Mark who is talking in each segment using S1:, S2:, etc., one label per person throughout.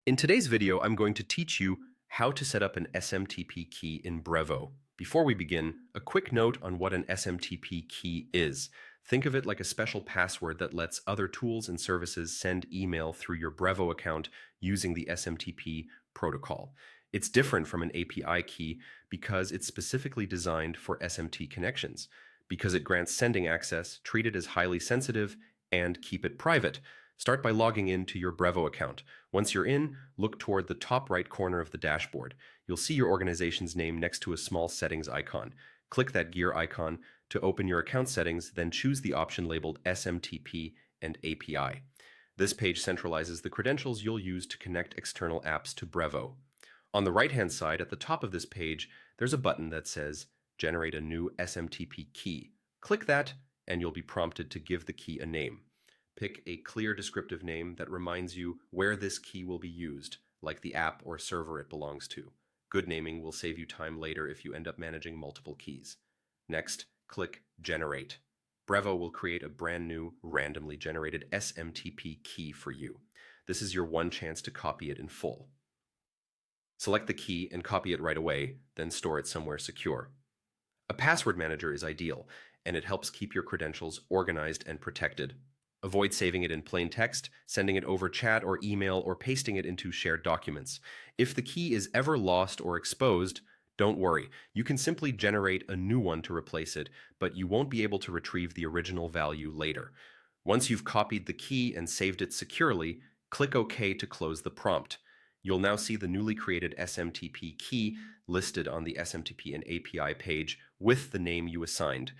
S1: In today's video, I'm going to teach you how to set up an SMTP key in Brevo. Before we begin, a quick note on what an SMTP key is. Think of it like a special password that lets other tools and services send email through your Brevo account using the SMTP protocol. It's different from an API key because it's specifically designed for SMT connections. Because it grants sending access, treat it as highly sensitive, and keep it private. Start by logging in to your Brevo account. Once you're in, look toward the top right corner of the dashboard. You'll see your organization's name next to a small settings icon. Click that gear icon to open your account settings, then choose the option labeled SMTP and API. This page centralizes the credentials you'll use to connect external apps to Brevo. On the right-hand side, at the top of this page, there's a button that says Generate a new SMTP key. Click that, and you'll be prompted to give the key a name. Pick a clear descriptive name that reminds you where this key will be used, like the app or server it belongs to. Good naming will save you time later if you end up managing multiple keys. Next, click Generate. Brevo will create a brand new, randomly generated SMTP key for you. This is your one chance to copy it in full. Select the key and copy it right away, then store it somewhere secure. A password manager is ideal, and it helps keep your credentials organized and protected. Avoid saving it in plain text, sending it over chat or email, or pasting it into shared documents. If the key is ever lost or exposed, don't worry. You can simply generate a new one to replace it, but you won't be able to retrieve the original value later. Once you've copied the key and saved it securely, click OK to close the prompt. You'll now see the newly created SMTP key listed on the SMTP and API page with the name you assigned.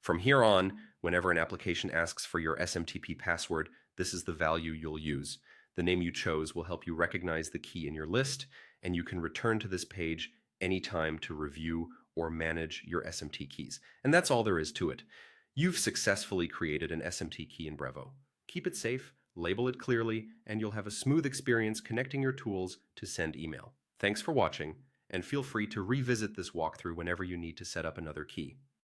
S1: From here on, whenever an application asks for your SMTP password, this is the value you'll use. The name you chose will help you recognize the key in your list, and you can return to this page anytime to review or manage your SMT keys. And that's all there is to it. You've successfully created an SMT key in Brevo. Keep it safe, label it clearly, and you'll have a smooth experience connecting your tools to send email. Thanks for watching, and feel free to revisit this walkthrough whenever you need to set up another key.